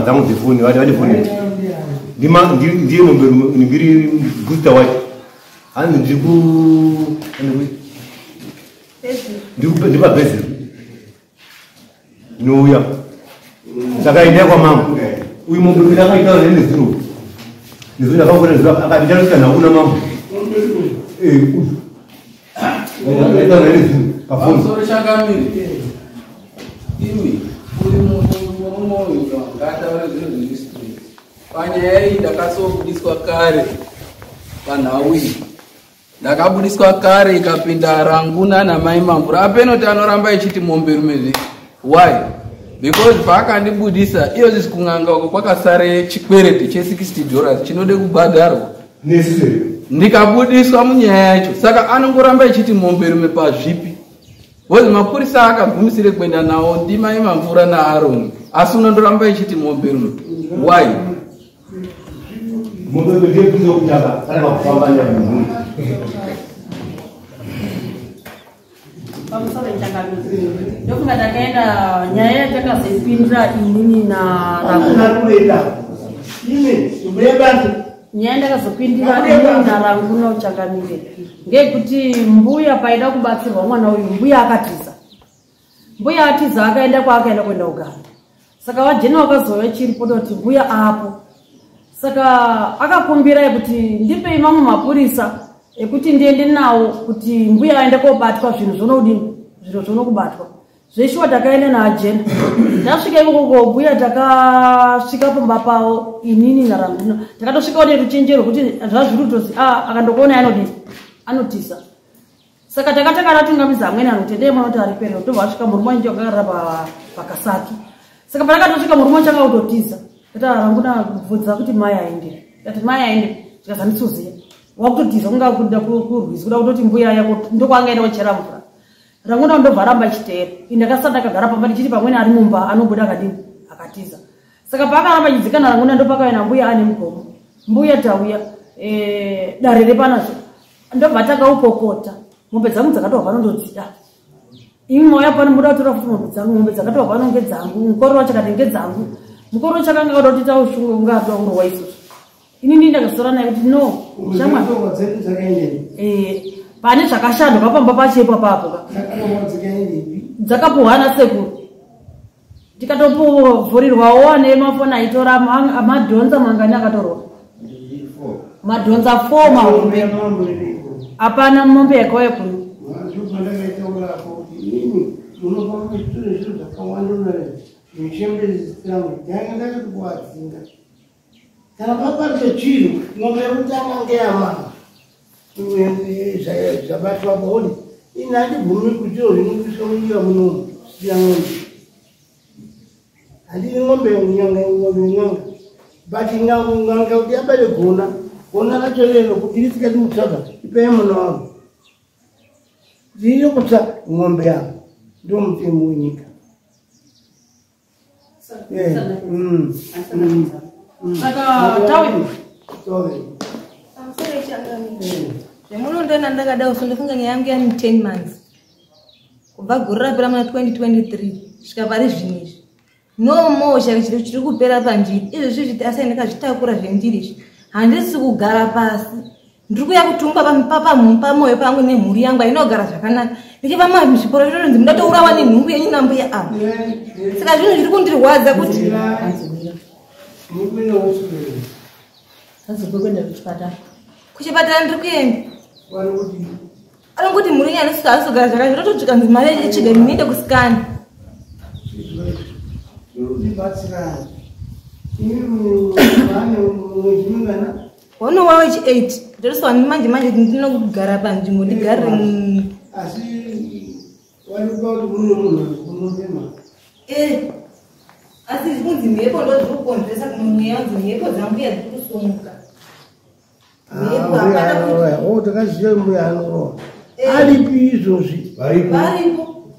dzangu dzefoni vati foni ndiye mombe ndiri booster wacho hanzi ndipa bhezero ndinouya saka endea kwa mama uyu mombe akaitaura nezuro ndakangona zuro akanditarisika nauna mama akaitaura nezuro pafoni panyaya iyi ndakazobudiswa kare panhauyi ndakabudiswa kare ikapinda ranguna namai mamvura apenoti anoramba ichiti mombe rumezve why because paakandibudisa iyo zvisi kung'anga uko kwakasare chikwereti che$60 chinode kubhadharwa ndikabudiswa munyaya yacho saka anongoramba ichiti mombe rume pazvipi bozi mapurisa akagumisire kuenda nawo ndimai mamvura naaroni asi unondoramba ichiti mombe rume why ndofunga takaenda nyaya yatakazopindira inini nyaya ndakazopindira inini naranguna uchangamire ngekuti mbuya paida kubatsirwa mwana uyu mbuya atiza akaenda kwaakaenda kuenda kugara saka wajena wakazouya chiripoto kuti mbuya apo saka akakumbira kuti ndipe mamwe mapurisa ekuti ndiende nawo kuti mbuya aende kobatwa zvinhu zvonodini zviro zvonokubatwa zveshuwa takaenda naajena ndasvika ikoko mbuya takasvika pamba pavo inini naranguna takatosvikawo neruchenjero kuti zvazvirutozi akandokuona anotisa saka takatakana tungamidza amweni anoti ndee mwana kuti aripero tobva asvika murume wanje wakarara pakasaki saka patakatosvika murume wacho akakutotiza kuti aranguna kubvudza kuti mai aende kati mai aende tikazanditsoziya wakutotiza kunga kuda kurwizi kuda kutoti mbuya yako ndokwangaenda kochera mvura ranguna ndobva ramba chiteera indakasati akagara pamba ndichiti pamweni ari mumba anobuda akadini akatiza saka paakaramba chidzikana ranguna ndopakaena mbuya ane mugomo mbuya tauya dare repanazvo ndobva takaupokota mombe dzangu dzakatobva nondodzida imwe mauya pano muda kutora futi mombe dzakatobva nonge dzangu mukororo wachakati ngedzangu mukororo chakanga kada kuti taushunga ungaatwa kurowa isusu inini ndakazora naye kuti no shamwa pane zvakashanduka pamba pachepa papo dzakapuhana sekuru tikatopovhurirwawo ane mafoni aitora madhonza mangani akatorwa madhonza 4 mahombe hapana mombe yakauya kuno kana paparite chiro ng'ombe yekutanga ngeyamama zvabatwa boni ini handibvumi kutiro zvinokuiswa munyika munomu siya ng'ombe handiri ng'ombe ng'anga but ng'anga kuti yabale gona racho lero kuti risikati kutsvaga ipeye muno wangu dziriyo kutsa ng'ombe yangu ndo mutemo wenyika zvemunondona ndakada usondofunga nyaya yangu yani 10 months kubva gore rapera muna 2023 svika pari zvinezvi no more chiri kupera panjiri izvo zvizviti asai ndakazvitakura zvendiri izvi handisi kugara pasi ndiri kuya kutungwa pamwoyo pangu nemhuri yangu ainogara zvakanaka ndichiva muzviporo zvinonzi mundatourawa nenhumbu yenyu nambuya apa saka zvinhu zviri kundirwadza kuti kuchipatara ndiri kuenda anonguti mhuri yangu anosogara zvakazvo tototsvika nzi mari yechiga inoende kusikana hono wawe chi8 ndorisiwa manje ndinogara panzvimbo ndigarire asi kunzi mhepo ndo dziri kukonzeresa kumweya wanzi mhepo dzambuya dziri kusomuka takaziva mbuya anorowa aripi izvozvi varipo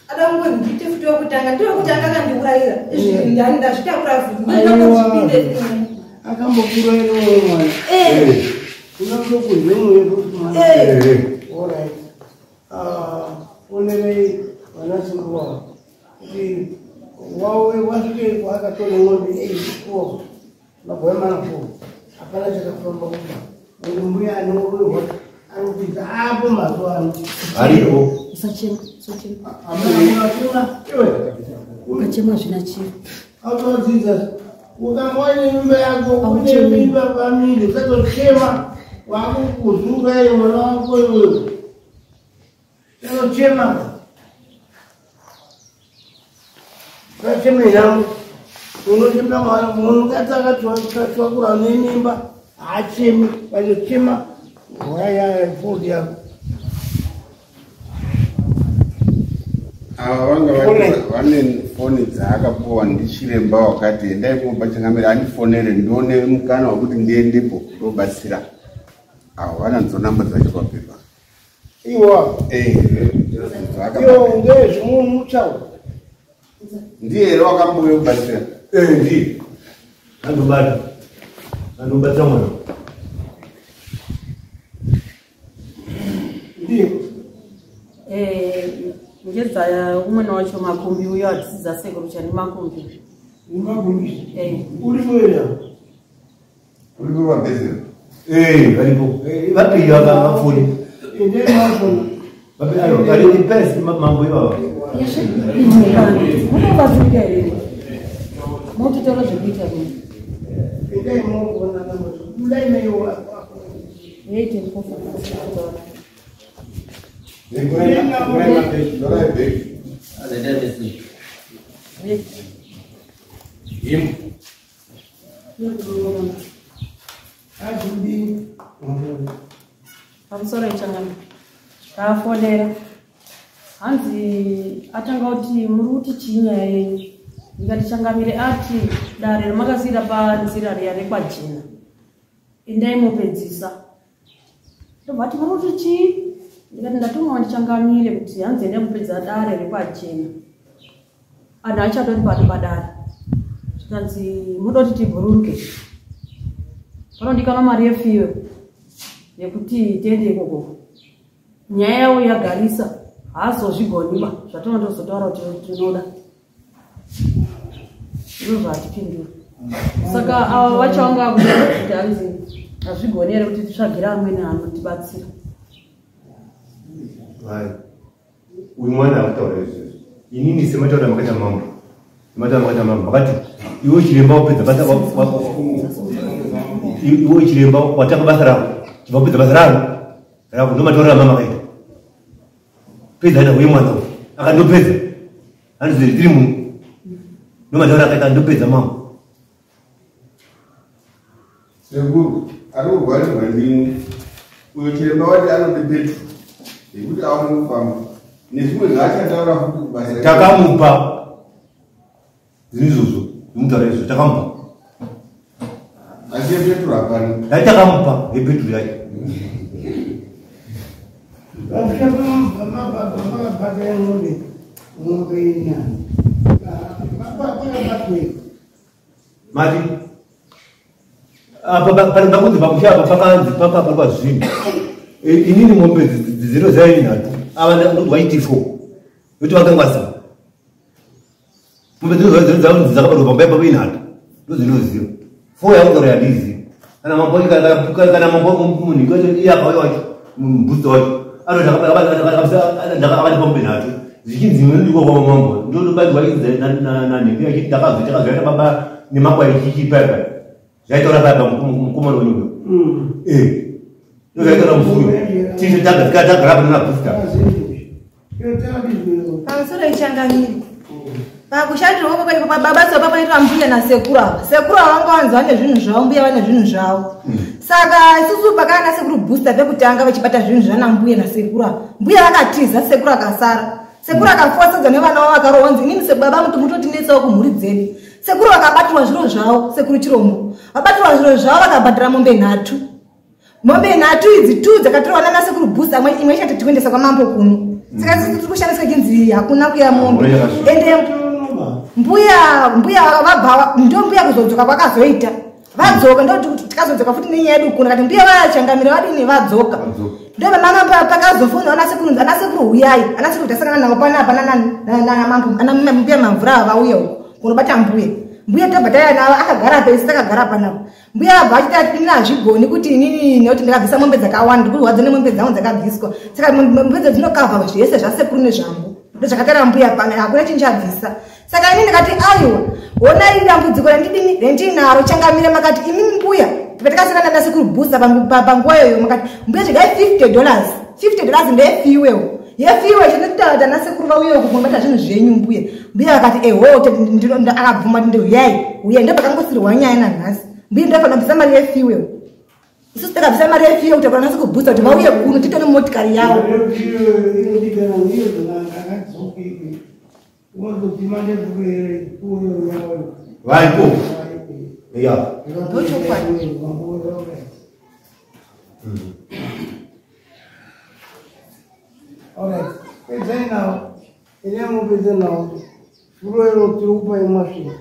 adanguwe ndite futi wekutanga ndowekutanga akandiurayira ndazvitakura futi akambokurairawo mwana unakudokuhemweeorai onerei vanasikuru wavo kuti wawe wasvike kwaakatora ng'ombe 84 magwema napo hapana chakafamba kuda ende mbuya anongorwa anopidza apo mazuva ano aripo usachema amuna ukachema zvina chiro autodzidza ukamwane mimba yako une mimba pamiri usatochema wakukuzunga iyo mwana wako iwewe chatochema Kachemera unochema mwana munhu katakatwakura nemimba haachemi vachochema waya fodi yako ava vanga vane foni dzaakapuwa ndichiremba wakati endai kumubachangamira andifonere ndione mukana wekuti ndiendepo ndobatsira avo vanadzo namba dzacho papepa iwa iyo ngezvimunhu mutsvawa ndiye here wakambuya kubatsira ndiye andobatira mwana ndiyo ngedza umwe wacho makumbi uyo atisidza sekuru chani makumbi imagumbisi uri kuenda uripo vabhezera varipo vapiri vakafoni endei mazona varipesi mambo ivava munobatsirika here mototaura zvekuita kuno endei mogona kudai naiwo pamusoro ichangamira taafonera hanzi atanga kuti muri kuti chinyaya yenyu ndikati changamire ati dare ramakasiyira panzira riya rekwajena endai mupedzisa ndobvati muri kuti chii ndikati ndatumwa ndichangamire kuti hanzi endai mupedza dare rekwajena anhu achatori pano padare zvikanzi muda kuti tibhururuke panodikanwa mari yefiyo yekuti tiende ikoko nyaya yavo yagarisa haazozvigoniba zvatonondozotaura kuti tinoda ndizvo zvatipindura saka ava vacho vanga kutaura kuti hanzi hazvigoni here kuti titsvagira amweni anotibatsira uyu mwana akutaura izvozvo inini semataura makaita mambo makati iwe chiremba wapedza basa iwe chiremba watanga basa rako chivapedza basa rako ndomataurira mama akaita pedza ana uye mwana akandopedza handizi tiri munhu ndomataurira akaita ndopedza mama sekuru ari kurwarirwa ndini uyo chiremba wati anode petro yekuti aone kufamba nezvimwe zvaachataura futi kubasa takamupa zvinizvozvo imutaura izvo takamupa asi yepetro hapana dai takamupa yepetro yacho vakapata ng'ombe inyana pakabatwe mati pakunzi pakushapa pakanzi pakapalwa zvinhu inini ng'ombe dziro dzainhatu ava waiti 4 yoti vakangwasa ng'ombe dzino dzakabarwa pamba ipapo inhatu ndozvinoziva 4 yakutaura yandiziva kana mambo munhu iye akauya wacho mubhusta wacho ndakavati pambe nhatu zvichinzi ndiko kwamambo ndobairwa nanhepi yachiti takazoita baba nemakwai chichipaipai zvaitaura paipa mukomana wenyumba ndozvaitaura mufuyo tisi tagara nabhusta pamusoro ichangamiri pakushandira kwako pabasa papaitwa mbuya nasekuru ava sekuru ava vanga vanzi vane zvinhu zvavo mbuya vane zvinhu zvavo saka isusu pakana sekuru booster pekutanga vachibata zvinhu zvana mbuya nasekuru ava mbuya vakatiza sekuru akasara sekuru akafosedza nevana vavo vakaroonzi inini sebaba muti mutotinetsawo kumhuri dzedu sekuru vakabatirwa zviro zvavo sekuru chirombo vabatirwa zviro zvavo vakabhadhira mombe nhatu idzi 2 dzakatorwa nana sekuru booster imwe ichati tikuendesa kwamambo kuno saka sisi tiri kushandisa chinzi hakuna kuya mombe ende mbuya vabva ndo mbuya kuzodzoka kwakazoita vadzoka ndokuti tikazodzoka futi nenyedu kuna kati mbuya vachangamira vadini vadzoka ndovamama pakazofuna anasekuru uyai anasekuru tasangana navo panapa mbuya mamvura vauya uko kunobata mbuya tobhataya navo akagara pesi takagara panapa mbuya abva achiti atini hazvigoni kuti inini nekuti ndakabvisa mombe dzakawanda ndikurwadza nemombe dzangu dzakabviswa saka mombe dzo dzinokavha zvese zvasekuru nezvangu ndozvakatara mbuya pana hakuna chinchabvisa saka ini ndikati aiwa ona iri dambudziko randidini rendinaro changamire makati imi mbuya patakasangana nasekuru bhusa panguva iyoyo makati mbuya zvigai $50 ndeyefiwewo yefiwe chinotata nasekuru vauye uko kunobata zvinhu zvenyu mbuya akati eho akabvuma kuti uyai ndopakangosirwa nyaya nanhasi mbuya ndofana kubvisa mari yefiwewo isusu takabvisa mari yefiwe kuti akona nasekubhusa kuti vauye kuno titore motikari yavo vaipo ya alright pezai nawo ine mupedze nawo furoero tirupa imwasvika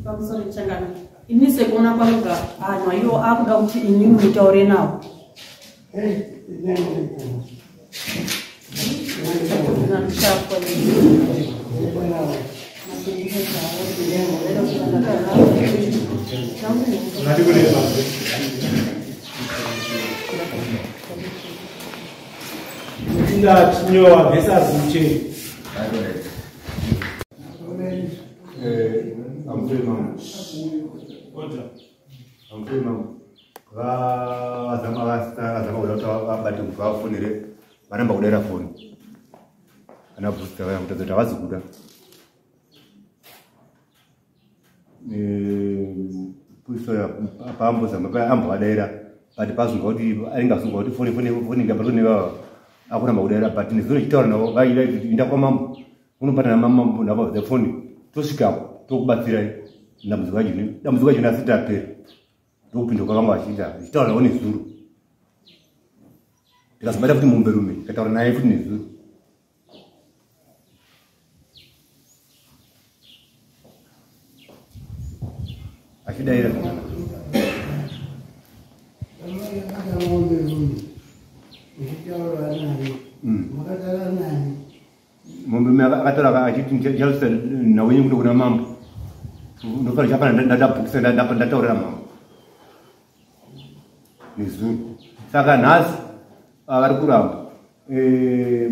pamusoro changana ini sekuona kwakuga anhu aiwo akuda kuti ini mutaure nawo Tinda chinyowa mhesaziche vazama vabati kuti vafonere vanamba kudera foni ana bhusta vaya kutadza kuti havazi kuda puisoya paambozama paya ambovadaira but pazunga kuti aingasunga kuti foni ngapatonevava akuramba kudera but nezuro chitaura navo vaida kuti inda kwamambo unopatana mamambo navo dzefoni tosvikapo tokubatsirai dambudziko achina asiti apera ndokupinda kwakanga achiita zvichitaura navo nezuro ndikazobata kuti mumberume ikataura naye futi nezuro achidaira mumberume akatora achiti chalusa nawenye kuda kuna mambo ndofana chapana ndadabhukisa ndataurira mambo nezuro saka nhasi vari kuramba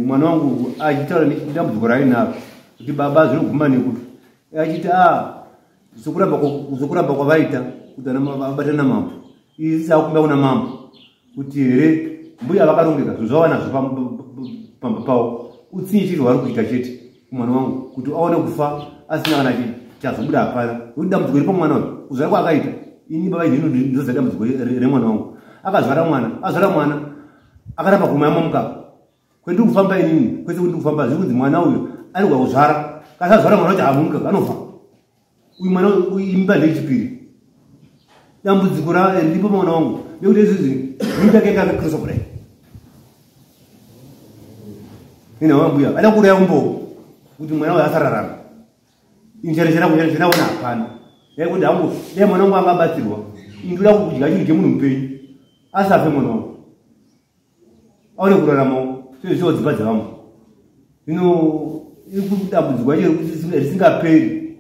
mwana wangu achitaura nedambudziko rainaro kuti baba zvinoguma nekuti achiti zokuramba kwavaita kuti vabatana mambo isi sakumba kuna mambo kuti here mbuya vakarongeka zvinhu zvava nazvo pamba pavo utsinye chiri vari kuita chete kumwana wangu kuti aone kufa asina kana chazobuda hapana nokuti dambudziko iri pamwana uyu kuzvara kwaakaita ini baba ini ndoza dambudziko remwana wangu akazvara mwana akaramba kumaya mamukaka kwendiri kufamba inini kwese kwendiri kufamba zviri kunzi mwana uyu anogwa kuzvara kasazvara mwana kuti hamukaka anofa uyu mwana imba ndechipiri dambudziko riripo mwana wangu nekuti izvizvi mimba yake akakirisa kudai inawambuya ada kuuraya umbo kuti mwana uyu asararama incherecheraona hapana yaikuti hangu dai mwana wangu angabatsirwa indoda kudya chinhu chemunhu mupenyu asafe mwana wangu aone kuraramawo sezviwo dzimba dzavamwe zvino iri kudambudzikwa chero risingaperi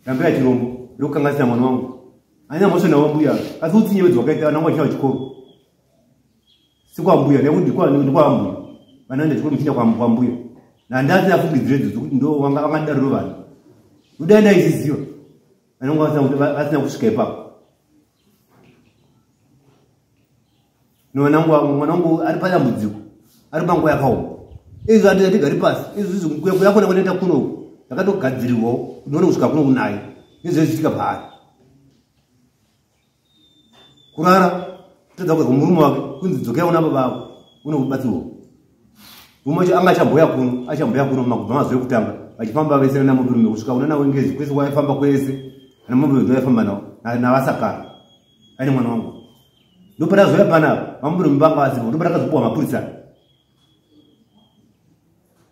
rambe yachirombo rokukangasina mwana wangu hanya mosvo nawo mbuya asi utsinyevedzi wakaita nangu achina chikoro sikwambuya nekuti ndikwambuya vanaenda chikoro muchinda kwambuya nandasina fungidzire dzo dzokuti ndo vangadariro vanhu udaenda isiziva vanonga vasina kusvika ipapo mwana wangu ari padambudziko ari panguva yakaoma izvi atigari pasi izvi yakona kunoita kunoku yakatogadzirirwawo unoone kusvika kuno kunaye nezvezvichitika paari kurara todza kuza kumurume wake kunzi dzokera kuna baba vako unokubatsirwa rume wacho anga achamboya kuno mumagubva mazuva ekutanga vachifamba vese namurume kusvika una nawo ngezi kwese waifamba kwese anamamburume waifamba nawo navasakara aine mwana wangu ndopata zoya panapa mamburume vanga vasipo ndopata kazopuwa mapurisa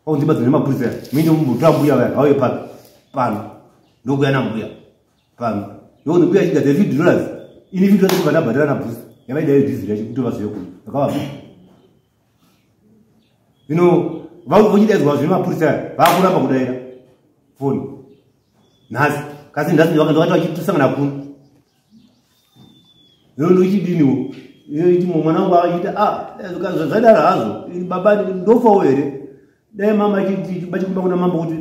paunzimba dzine mapurisa mindi mumbutambuya vaya vauye pano ndokuya nambuya pano ndokuti mbuya chigadza $50 ini $50 kuvanabhadhara nabhusa yavaidai dhiziri yacho kuti vazoyokuni vakavapi ino vochidaidzwa zvine mapurisa vakuramba kudaira foni nhasi kasi nhasi vakati vachitusangana kuno ino ndochidiniwo iti mwana wangu achiti zvadaro hazvo baba ndofawo here dai mama bachikumba kuna mamba kuti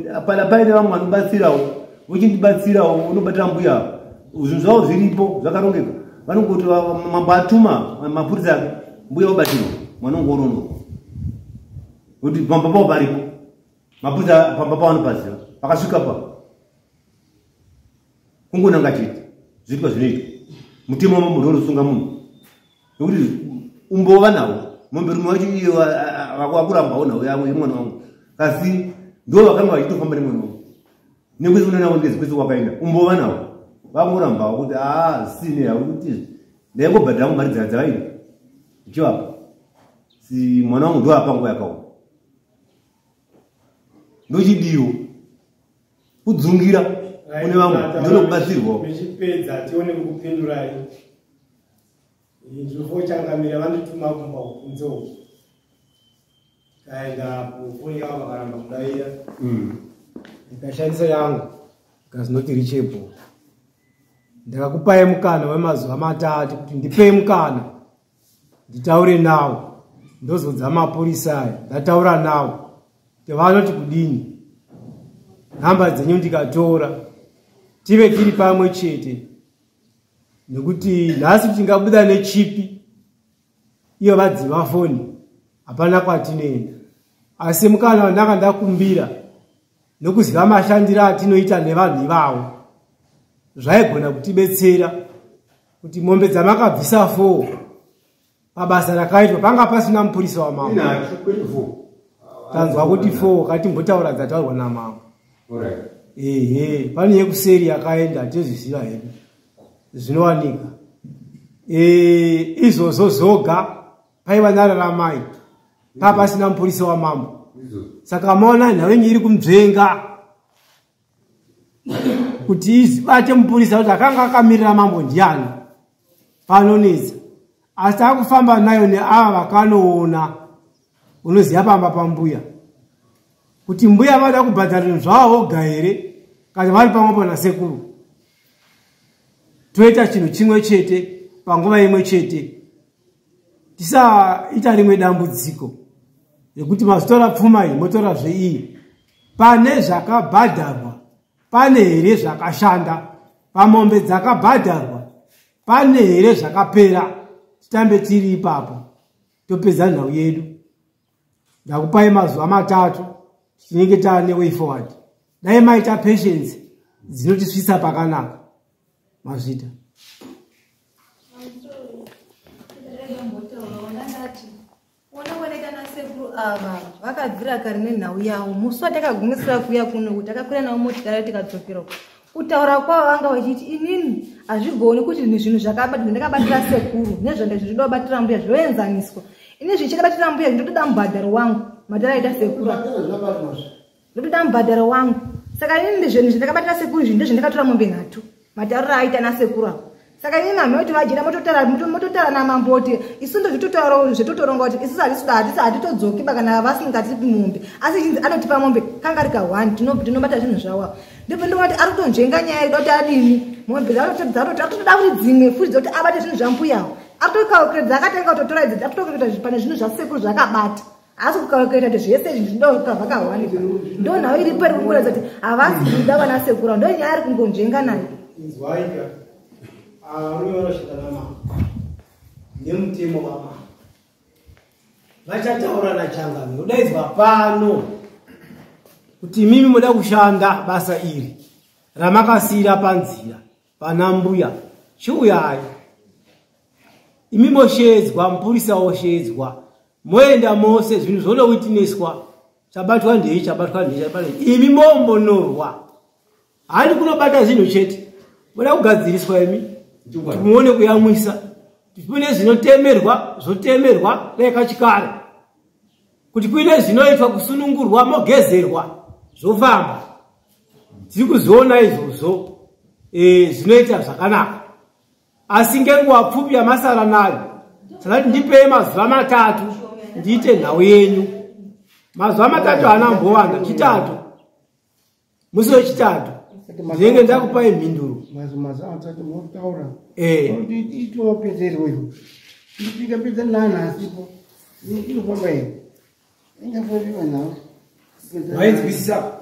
paine vamwe vanobatsirawo vochindibatsirawo unobatira mbuya zvinhu zvavo zviripo zvakarongeka vanongoti mambo atuma mapurisa ake mbuya obatirwa mwana wangu orondo kuti pamba pavo paripo mapurisa pamba pavanopaziva vakasvika pa kungonanga chete zviitwa zvinoitwa mutemo wamambo ndonosunga munhu nokuti umbova nawo mombe rume wacho iyo wakurambawo nawo yavo yemwana wangu kasi ndo vakanga vachitofamba nemwana wangu nekwese unonawo ndezi kwese wakaenda umbova nawo vakurambawo kuti sine hauri kuti ndaingobhadhira mari dzavaida ichivapa si mwana wangu ndo apa nguva yakaoma ndochidiwo kudzungira kune vamwe ndonokubatsirwawo michipedza tione kukupindurai ndofo changamira vandituma kumba kunzou kaenda kufoni yavo vakaramba kudaira ndikashandisa yangu ikazinoti richepo ndakakupai mukana wemazuva matatu kuti ndipei mukana nditaure nawo ndozodza mapurisa aya ndataura nawo tevanoti kudini nhamba dzenyu ndikatora tive tiri pamwe chete nekuti nhasi tingabuda nechipi iyo vadziva foni hapana kwatinoenda asi mukana wandanga ndakumbira nokuziva mashandiro atinoita nevanhu ivavo zvaigona kutibetsera kuti mombe dzamakabvisa 4 pabasa rakaitwa panga pasina mupurisa wamambo tanzwa kuti 4 kati mbotaura dzataurwa namambo pane yekuseri yakaenda hatizviziva hedu zvinowanika izvozvo zoga paiva nararamai papasina mupurisa wamambo saka maona nhavenyu iri kumdzvenga kuti izibate mupurisa kuti akanga akamirira mambo ndiani panonetsa asi akufamba nayo neava vakanoona unoziva pamba pambuya kuti mbuya vada kubhadharira zvavo voga here kana vari pamwepo nasekuru toita chinhu chimwe chete panguva imwe chete tisaita rimwe dambudziko rekuti mazotora pfuma iyi motora zveiyi pane zvakabhadharwa pane here zvakashanda pamombe dzakabhadharwa pane here zvakapera titambe tiri ipapo topedza nhau yedu ndakupai mazuva matatu tinenge taane way forward dai maita patience dzinotisvisa pakanaka mazvita ava vakabvira kare nenhau yavo musi watakagumisira kuuya kuno kuti takakwira navo motikari tikadzokera kutaura kwavo vanga vachiti inini hazvigoni kuti zvinhu zvandakabatira sekuru nezvandinoda kubatira mbuya zvoenzaniswa ini zvichakabatira mbuya ndinotoda mubhadharo wangu madhara aita sekuru ndotoda mubhadharo wangu saka inini zvinhu zvandakabatira sekuru izvi ndozvandakatora mombe nhatu matauriro aita nasekuru avo saka ini mamhe kuti vajira mototara namambo kuti isu ndozvitotaurawo zvetotoronga kuti isusu hatitodzokiba kana vasingatipi mombe asi chinzi anotipa mombe kanga rika 1 tinobata zvinhu zvavo ndipo ndinoti ari kutonzvenga nyaya yedu kuti adini mombe dzatotoda kuti dzimwe futi dzokuti abate zvinhu zvambuyawo atokalkuleta akatenga kutotora idzi atotokalkuleta pane zvinhu zvasekuru zvakabata asi kukalkuleta kuti zvese izvi ndovakawanika ndo nhau iripo iri kungoratidza kuti havasi kuda vanasekuru ndo nyaya ari kungonzvenga nayo arume vanosvika namambo nemutemo wamambo vachataura nachangami udaidzwa pano kuti imimi muda kushanda basa iri ramakasiyira panzira pana mbuya chiuyai imi moshedzwa mupurisa woshedzwa moenda mose zvinhu zvonowitineswa chabatwa ndei imi mombonorwa hani kunobata zvinhu chete muda kugadziriswa imi tumuone kuyamwisa tipine zvinotemerwa zvotemerwa lekachikare kuti kuine zvinoitwa kusunungurwa mogezerwa zvofamba tiri kuziona izvozvo zvinoita zvakanaka. Asi ngenguva pfupi yamasara nayo, sakati ndipei mazuva 3 ndiite nhau yenyu. Mazuva 3 haana mbowanda, chitatu. Musi wechitatu ndinenge ndakupai mhinduro. mazuva 3 motaura itopedzerwe ndikapedza nanhasipo inofamba here ingafambiwa nhau Wainzwisisa?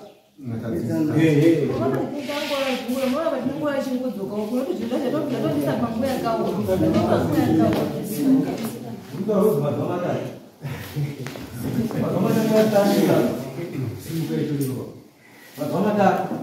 Mazuva 3